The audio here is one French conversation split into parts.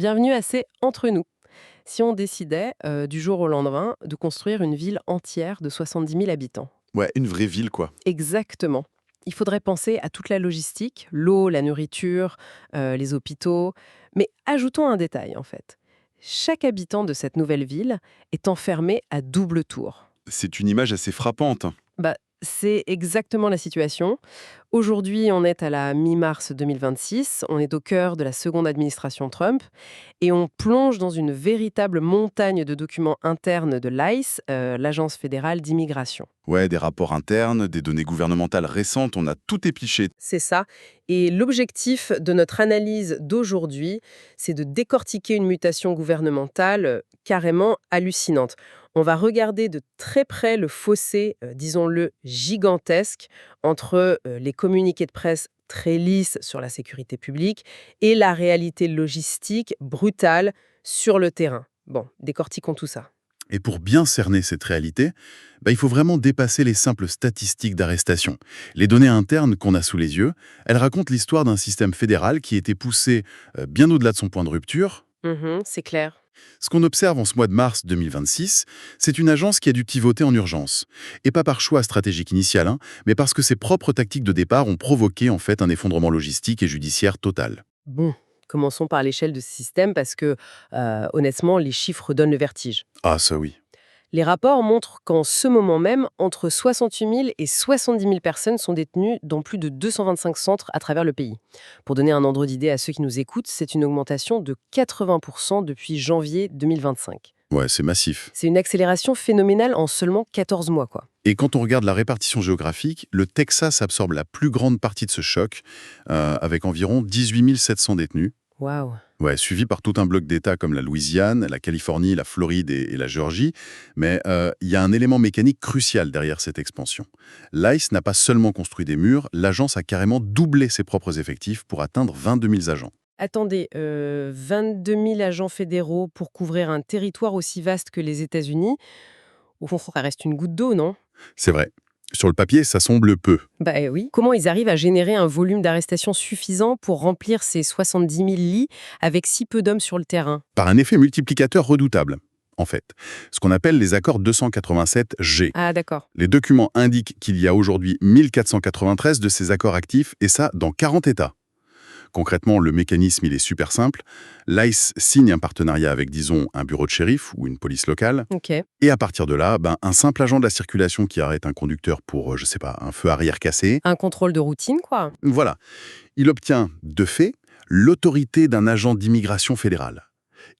Bienvenue à C'est Entre nous. Si on décidait, du jour au lendemain, de construire une ville entière de 70 000 habitants. Ouais, une vraie ville, quoi. Exactement. Il faudrait penser à toute la logistique, l'eau, la nourriture, les hôpitaux. Mais ajoutons un détail, en fait. Chaque habitant de cette nouvelle ville est enfermé à double tour. C'est une image assez frappante. Bah, c'est exactement la situation. Aujourd'hui, on est à la mi-mars 2026, on est au cœur de la seconde administration Trump, et on plonge dans une véritable montagne de documents internes de l'ICE, l'Agence fédérale d'immigration. Ouais, des rapports internes, des données gouvernementales récentes, on a tout épluché. C'est ça. Et l'objectif de notre analyse d'aujourd'hui, c'est de décortiquer une mutation gouvernementale carrément hallucinante. On va regarder de très près le fossé, disons-le, gigantesque entre les communiqués de presse très lisses sur la sécurité publique et la réalité logistique brutale sur le terrain. Bon, décortiquons tout ça. Et pour bien cerner cette réalité, il faut vraiment dépasser les simples statistiques d'arrestation. Les données internes qu'on a sous les yeux, elles racontent l'histoire d'un système fédéral qui était poussé bien au-delà de son point de rupture. Mhm, c'est clair. Ce qu'on observe en ce mois de mars 2026, c'est une agence qui a dû pivoter en urgence. Et pas par choix stratégique initial, mais parce que ses propres tactiques de départ ont provoqué en fait un effondrement logistique et judiciaire total. Bon, commençons par l'échelle de ce système parce que, honnêtement, les chiffres donnent le vertige. Ah ça oui. Les rapports montrent qu'en ce moment même, entre 68 000 et 70 000 personnes sont détenues dans plus de 225 centres à travers le pays. Pour donner un ordre d'idée à ceux qui nous écoutent, c'est une augmentation de 80% depuis janvier 2025. Ouais, c'est massif. C'est une accélération phénoménale en seulement 14 mois, quoi. Et quand on regarde la répartition géographique, le Texas absorbe la plus grande partie de ce choc, avec environ 18 700 détenus. Waouh. Ouais, suivi par tout un bloc d'États comme la Louisiane, la Californie, la Floride et la Géorgie. Mais il y a un élément mécanique crucial derrière cette expansion. L'ICE n'a pas seulement construit des murs, l'agence a carrément doublé ses propres effectifs pour atteindre 22 000 agents. Attendez, 22 000 agents fédéraux pour couvrir un territoire aussi vaste que les États-Unis. Au fond, ça reste une goutte d'eau, non? C'est vrai. Sur le papier, ça semble peu. Bah oui. Comment ils arrivent à générer un volume d'arrestation suffisant pour remplir ces 70 000 lits avec si peu d'hommes sur le terrain? Par un effet multiplicateur redoutable, en fait. Ce qu'on appelle les accords 287G. Ah d'accord. Les documents indiquent qu'il y a aujourd'hui 1493 de ces accords actifs, et ça dans 40 États. Concrètement, le mécanisme, il est super simple. L'ICE signe un partenariat avec, disons, un bureau de shérif ou une police locale. Ok. Et à partir de là, un simple agent de la circulation qui arrête un conducteur pour, je sais pas, un feu arrière cassé, Un contrôle de routine, quoi. voilà, il obtient, de fait, l'autorité d'un agent d'immigration fédérale.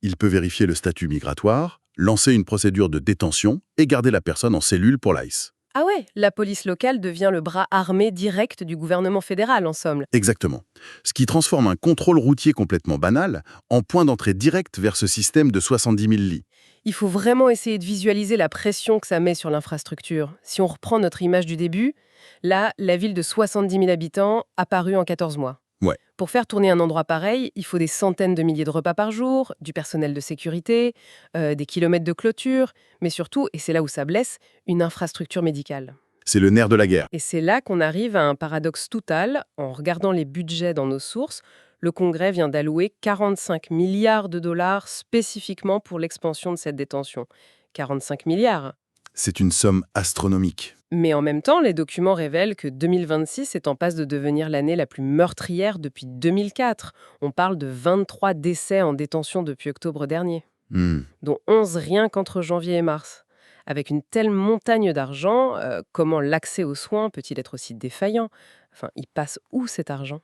Il peut vérifier le statut migratoire, lancer une procédure de détention et garder la personne en cellule pour l'ICE. Ah ouais, la police locale devient le bras armé direct du gouvernement fédéral, en somme. Exactement. Ce qui transforme un contrôle routier complètement banal en point d'entrée direct vers ce système de 70 000 lits. Il faut vraiment essayer de visualiser la pression que ça met sur l'infrastructure. Si on reprend notre image du début, là, la ville de 70 000 habitants apparue en 14 mois. Ouais, Pour faire tourner un endroit pareil, il faut des centaines de milliers de repas par jour, du personnel de sécurité, des kilomètres de clôture, mais surtout, et c'est là où ça blesse, une infrastructure médicale. c'est le nerf de la guerre. Et c'est là qu'on arrive à un paradoxe total. En regardant les budgets dans nos sources, le Congrès vient d'allouer 45 milliards de dollars spécifiquement pour l'expansion de cette détention. 45 milliards. C'est une somme astronomique. Mais en même temps, les documents révèlent que 2026 est en passe de devenir l'année la plus meurtrière depuis 2004. On parle de 23 décès en détention depuis octobre dernier, Hmm. dont 11 rien qu'entre janvier et mars. Avec une telle montagne d'argent, comment l'accès aux soins peut-il être aussi défaillant? Enfin, il passe où cet argent?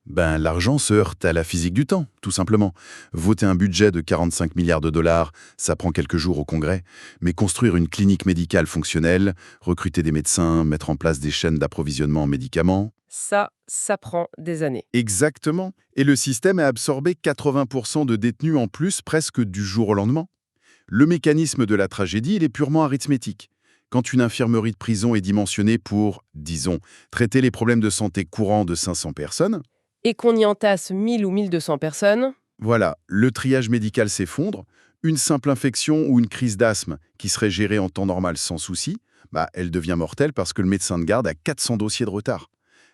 L'argent se heurte à la physique du temps, tout simplement. Voter un budget de 45 milliards de dollars, ça prend quelques jours au Congrès. Mais construire une clinique médicale fonctionnelle, recruter des médecins, mettre en place des chaînes d'approvisionnement en médicaments... Ça prend des années. Exactement. Et le système a absorbé 80% de détenus en plus presque du jour au lendemain. Le mécanisme de la tragédie, il est purement arithmétique. Quand une infirmerie de prison est dimensionnée pour, disons, traiter les problèmes de santé courants de 500 personnes, Et qu'on y entasse 1000 ou 1200 personnes, voilà, le triage médical s'effondre, une simple infection ou une crise d'asthme qui serait gérée en temps normal sans souci, elle devient mortelle parce que le médecin de garde a 400 dossiers de retard.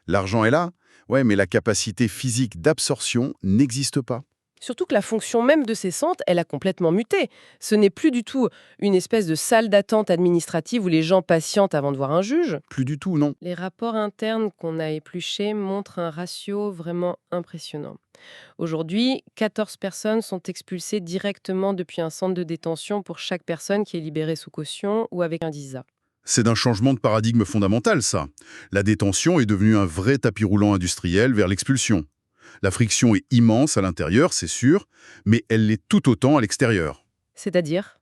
L'argent est là, ouais, mais la capacité physique d'absorption n'existe pas. Surtout que la fonction même de ces centres, elle a complètement muté. Ce n'est plus du tout une espèce de salle d'attente administrative où les gens patientent avant de voir un juge. Plus du tout, non. Les rapports internes qu'on a épluchés montrent un ratio vraiment impressionnant. Aujourd'hui, 14 personnes sont expulsées directement depuis un centre de détention pour chaque personne qui est libérée sous caution ou avec un DISA. C'est d'un changement de paradigme fondamental, ça. La détention est devenue un vrai tapis roulant industriel vers l'expulsion. La friction est immense à l'intérieur, c'est sûr, mais elle l'est tout autant à l'extérieur. C'est-à-dire?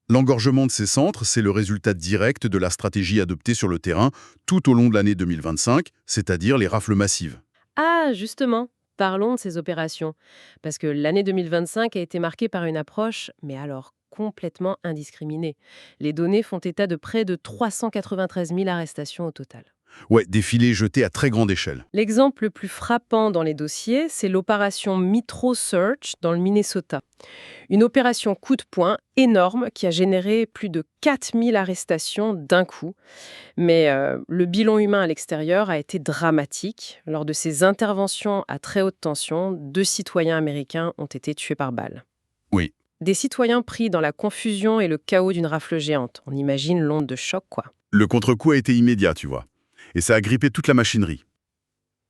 L'engorgement de ces centres, c'est le résultat direct de la stratégie adoptée sur le terrain tout au long de l'année 2025, c'est-à-dire les rafles massives. Ah, justement, parlons de ces opérations. Parce que l'année 2025 a été marquée par une approche, mais alors complètement indiscriminée. Les données font état de près de 393 000 arrestations au total. Ouais, des filets jetés à très grande échelle. L'exemple le plus frappant dans les dossiers, c'est l'opération Metro Search dans le Minnesota. Une opération coup de poing énorme qui a généré plus de 4000 arrestations d'un coup. Mais le bilan humain à l'extérieur a été dramatique. Lors de ces interventions à très haute tension, 2 citoyens américains ont été tués par balle. Oui. Des citoyens pris dans la confusion et le chaos d'une rafle géante. On imagine l'onde de choc, quoi. Le contre-coup a été immédiat, tu vois. Et ça a grippé toute la machinerie.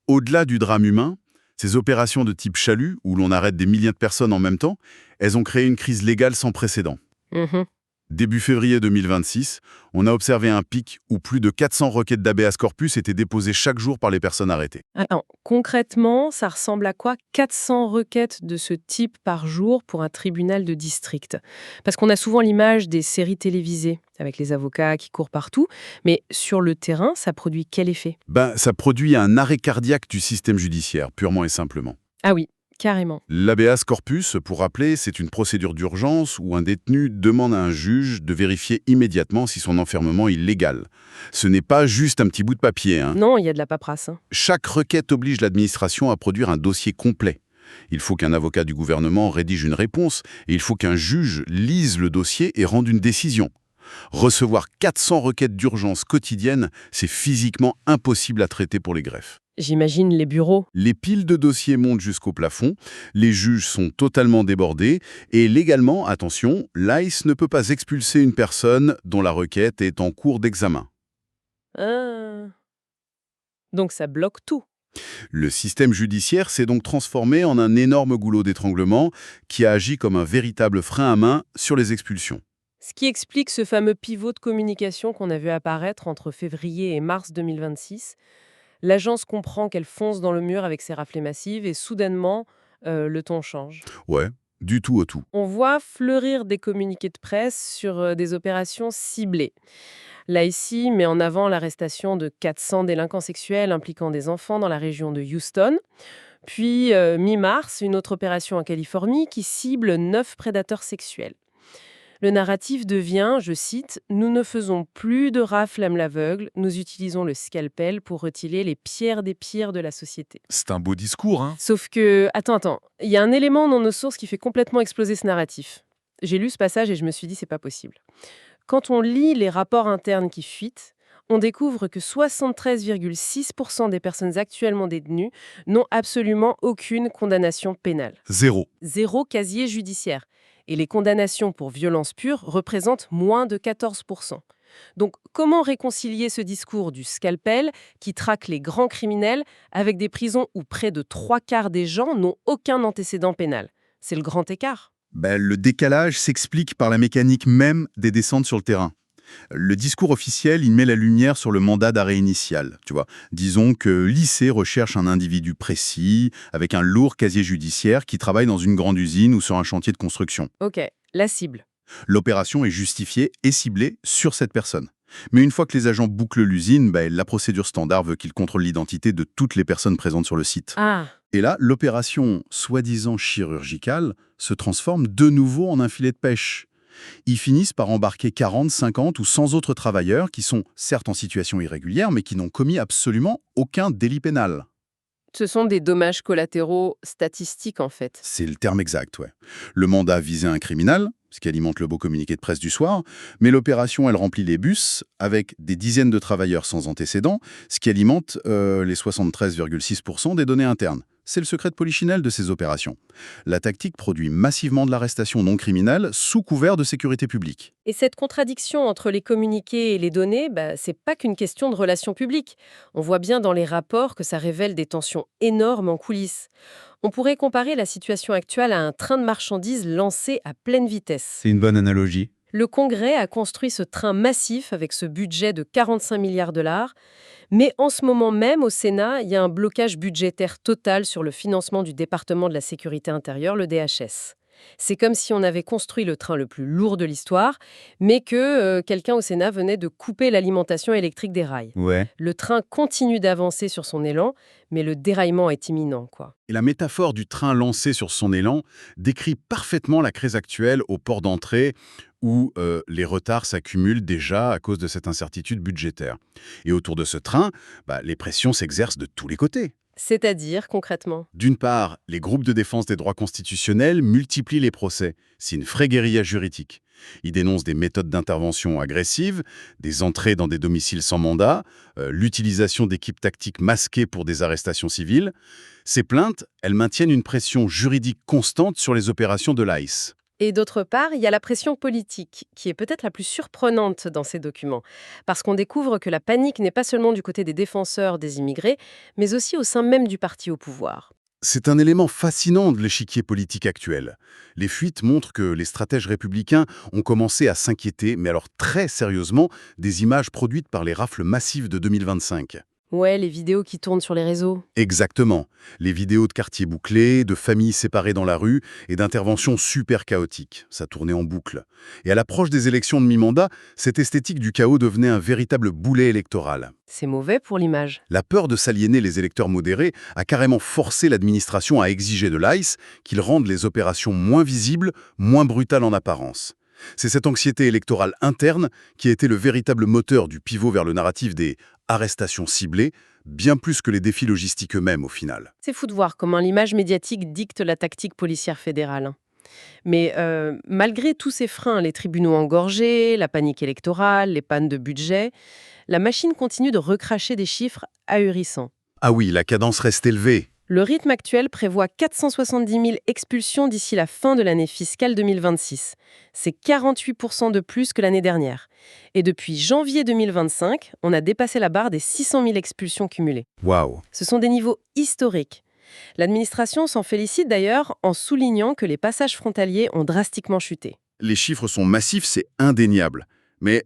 Au-delà du drame humain, ces opérations de type chalut, où l'on arrête des milliers de personnes en même temps, elles ont créé une crise légale sans précédent. Mhm. Début février 2026, on a observé un pic où plus de 400 requêtes d'habeas corpus étaient déposées chaque jour par les personnes arrêtées. Attends, concrètement, ça ressemble à quoi 400 requêtes de ce type par jour pour un tribunal de district? Parce qu'on a souvent l'image des séries télévisées, avec les avocats qui courent partout, mais sur le terrain, ça produit quel effet? Ça produit un arrêt cardiaque du système judiciaire, purement et simplement. Ah oui, carrément. L'habeas corpus, pour rappeler, c'est une procédure d'urgence où un détenu demande à un juge de vérifier immédiatement si son enfermement est légal. Ce n'est pas juste un petit bout de papier, hein. Non, il y a de la paperasse, hein. Chaque requête oblige l'administration à produire un dossier complet. Il faut qu'un avocat du gouvernement rédige une réponse et il faut qu'un juge lise le dossier et rende une décision. Recevoir 400 requêtes d'urgence quotidiennes, c'est physiquement impossible à traiter pour les greffes. J'imagine les bureaux. Les piles de dossiers montent jusqu'au plafond, les juges sont totalement débordés et légalement, attention, l'ICE ne peut pas expulser une personne dont la requête est en cours d'examen. Ah. Donc ça bloque tout. Le système judiciaire s'est donc transformé en un énorme goulot d'étranglement qui a agi comme un véritable frein à main sur les expulsions. Ce qui explique ce fameux pivot de communication qu'on a vu apparaître entre février et mars 2026. L'agence comprend qu'elle fonce dans le mur avec ses raflées massives et soudainement, le ton change. Ouais, du tout au tout. On voit fleurir des communiqués de presse sur des opérations ciblées. L'ICE met en avant l'arrestation de 400 délinquants sexuels impliquant des enfants dans la région de Houston. Puis, mi-mars, une autre opération en Californie qui cible 9 prédateurs sexuels. Le narratif devient, je cite, « Nous ne faisons plus de rafles à l'aveugle, nous utilisons le scalpel pour retirer les pires des pires de la société. » C'est un beau discours, hein. Sauf que, attends, il y a un élément dans nos sources qui fait complètement exploser ce narratif. J'ai lu ce passage et je me suis dit, c'est pas possible. Quand on lit les rapports internes qui fuitent, on découvre que 73,6% des personnes actuellement détenues n'ont absolument aucune condamnation pénale. Zéro. Zéro casier judiciaire. Et les condamnations pour violence pure représentent moins de 14%. Donc, comment réconcilier ce discours du scalpel qui traque les grands criminels avec des prisons où près de 3/4 des gens n'ont aucun antécédent pénal? C'est le grand écart. Le décalage s'explique par la mécanique même des descentes sur le terrain. Le discours officiel, il met la lumière sur le mandat d'arrêt initial. Tu vois, disons que l'IC recherche un individu précis, avec un lourd casier judiciaire, qui travaille dans une grande usine ou sur un chantier de construction. Ok, la cible. L'opération est justifiée et ciblée sur cette personne. Mais une fois que les agents bouclent l'usine, la procédure standard veut qu'ils contrôlent l'identité de toutes les personnes présentes sur le site. Ah, Et là, l'opération soi-disant chirurgicale se transforme de nouveau en un filet de pêche. Ils finissent par embarquer 40, 50 ou 100 autres travailleurs qui sont certes en situation irrégulière, mais qui n'ont commis absolument aucun délit pénal. ce sont des dommages collatéraux statistiques en fait. C'est le terme exact, ouais. Le mandat visait un criminel, ce qui alimente le beau communiqué de presse du soir, mais l'opération, elle remplit les bus avec des dizaines de travailleurs sans antécédents, ce qui alimente les 73,6% des données internes. c'est le secret de polichinelle de ces opérations. La tactique produit massivement de l'arrestation non criminelle sous couvert de sécurité publique. Et cette contradiction entre les communiqués et les données, c'est pas qu'une question de relations publiques. On voit bien dans les rapports que ça révèle des tensions énormes en coulisses. On pourrait comparer la situation actuelle à un train de marchandises lancé à pleine vitesse. C'est une bonne analogie. Le Congrès a construit ce train massif avec ce budget de 45 milliards de dollars, mais en ce moment même au Sénat, il y a un blocage budgétaire total sur le financement du département de la sécurité intérieure, le DHS. C'est comme si on avait construit le train le plus lourd de l'histoire, mais que quelqu'un au Sénat venait de couper l'alimentation électrique des rails. Ouais. Le train continue d'avancer sur son élan, mais le déraillement est imminent, quoi. Et la métaphore du train lancé sur son élan décrit parfaitement la crise actuelle au port d'entrée où les retards s'accumulent déjà à cause de cette incertitude budgétaire. Et autour de ce train, les pressions s'exercent de tous les côtés. C'est-à-dire, concrètement. D'une part, les groupes de défense des droits constitutionnels multiplient les procès. C'est une vraie guérilla juridique. Ils dénoncent des méthodes d'intervention agressives, des entrées dans des domiciles sans mandat, l'utilisation d'équipes tactiques masquées pour des arrestations civiles. Ces plaintes, elles maintiennent une pression juridique constante sur les opérations de l'ICE. Et d'autre part, il y a la pression politique, qui est peut-être la plus surprenante dans ces documents, parce qu'on découvre que la panique n'est pas seulement du côté des défenseurs des immigrés, mais aussi au sein même du parti au pouvoir. C'est un élément fascinant de l'échiquier politique actuel. Les fuites montrent que les stratèges républicains ont commencé à s'inquiéter, mais alors très sérieusement, des images produites par les rafles massives de 2025. Ouais, les vidéos qui tournent sur les réseaux. Exactement. Les vidéos de quartiers bouclés, de familles séparées dans la rue et d'interventions super chaotiques. Ça tournait en boucle. Et à l'approche des élections de mi-mandat, cette esthétique du chaos devenait un véritable boulet électoral. C'est mauvais pour l'image. La peur de s'aliéner les électeurs modérés a carrément forcé l'administration à exiger de l'ICE qu'il rende les opérations moins visibles, moins brutales en apparence. C'est cette anxiété électorale interne qui a été le véritable moteur du pivot vers le narratif des arrestations ciblées, bien plus que les défis logistiques eux-mêmes au final. C'est fou de voir comment l'image médiatique dicte la tactique policière fédérale. Mais malgré tous ces freins, les tribunaux engorgés, la panique électorale, les pannes de budget, la machine continue de recracher des chiffres ahurissants. Ah oui, la cadence reste élevée. Le rythme actuel prévoit 470 000 expulsions d'ici la fin de l'année fiscale 2026. C'est 48% de plus que l'année dernière. Et depuis janvier 2025, on a dépassé la barre des 600 000 expulsions cumulées. Waouh. Ce sont des niveaux historiques. L'administration s'en félicite d'ailleurs en soulignant que les passages frontaliers ont drastiquement chuté. Les chiffres sont massifs, c'est indéniable. Mais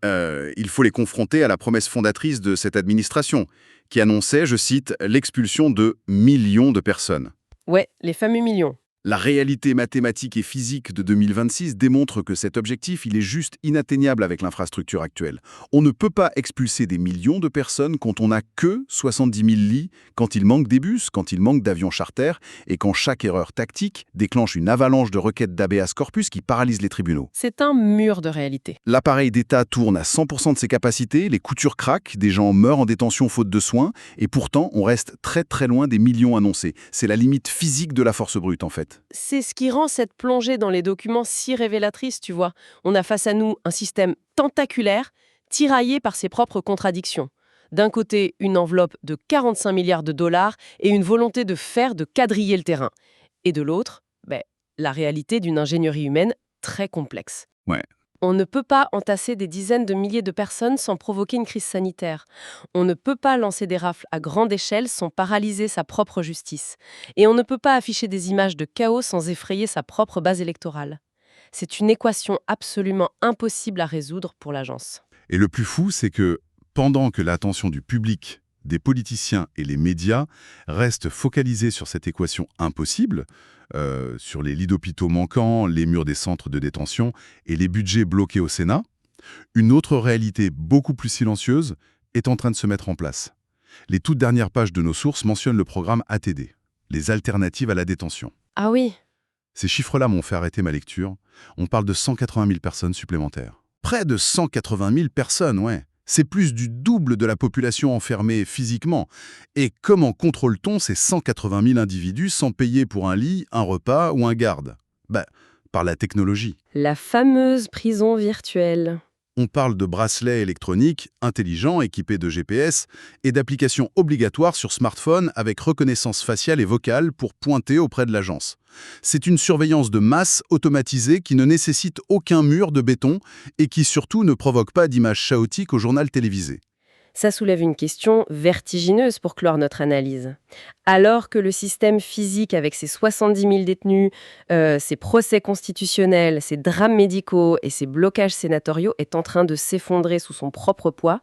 il faut les confronter à la promesse fondatrice de cette administration, qui annonçait, je cite, l'expulsion de millions de personnes. Ouais, les fameux millions. La réalité mathématique et physique de 2026 démontre que cet objectif, il est juste inatteignable avec l'infrastructure actuelle. On ne peut pas expulser des millions de personnes quand on n'a que 70 000 lits, quand il manque des bus, quand il manque d'avions charters, et quand chaque erreur tactique déclenche une avalanche de requêtes d'habeas corpus qui paralyse les tribunaux. C'est un mur de réalité. L'appareil d'État tourne à 100% de ses capacités, les coutures craquent, des gens meurent en détention faute de soins, et pourtant on reste très très loin des millions annoncés. C'est la limite physique de la force brute en fait. C'est ce qui rend cette plongée dans les documents si révélatrice, tu vois. On a face à nous un système tentaculaire, tiraillé par ses propres contradictions. D'un côté, une enveloppe de 45 milliards de dollars et une volonté de quadriller le terrain. Et de l'autre, la réalité d'une ingénierie humaine très complexe. Ouais. On ne peut pas entasser des dizaines de milliers de personnes sans provoquer une crise sanitaire. On ne peut pas lancer des rafles à grande échelle sans paralyser sa propre justice. Et on ne peut pas afficher des images de chaos sans effrayer sa propre base électorale. C'est une équation absolument impossible à résoudre pour l'agence. Et le plus fou, c'est que pendant que l'attention du public, des politiciens et les médias reste focalisée sur cette équation impossible, sur les lits d'hôpitaux manquants, les murs des centres de détention et les budgets bloqués au Sénat, une autre réalité beaucoup plus silencieuse est en train de se mettre en place. Les toutes dernières pages de nos sources mentionnent le programme ATD, les alternatives à la détention. Ah oui. Ces chiffres-là m'ont fait arrêter ma lecture. On parle de 180 000 personnes supplémentaires. Près de 180 000 personnes, ouais. C'est plus du double de la population enfermée physiquement. Et comment contrôle-t-on ces 180 000 individus sans payer pour un lit, un repas ou un garde? Par la technologie. La fameuse prison virtuelle. On parle de bracelets électroniques, intelligents, équipés de GPS, et d'applications obligatoires sur smartphone avec reconnaissance faciale et vocale pour pointer auprès de l'agence. C'est une surveillance de masse automatisée qui ne nécessite aucun mur de béton et qui surtout ne provoque pas d'images chaotiques au journal télévisé. Ça soulève une question vertigineuse pour clore notre analyse. Alors que le système physique, avec ses 70 000 détenus, ses procès constitutionnels, ses drames médicaux et ses blocages sénatoriaux, est en train de s'effondrer sous son propre poids,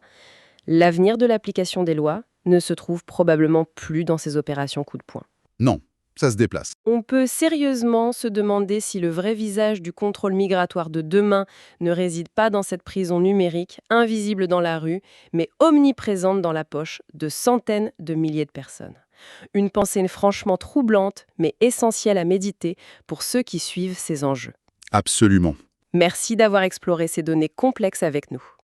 l'avenir de l'application des lois ne se trouve probablement plus dans ces opérations coup de poing. Non, ça se déplace. On peut sérieusement se demander si le vrai visage du contrôle migratoire de demain ne réside pas dans cette prison numérique, invisible dans la rue, mais omniprésente dans la poche de centaines de milliers de personnes. Une pensée franchement troublante, mais essentielle à méditer pour ceux qui suivent ces enjeux. Absolument. Merci d'avoir exploré ces données complexes avec nous.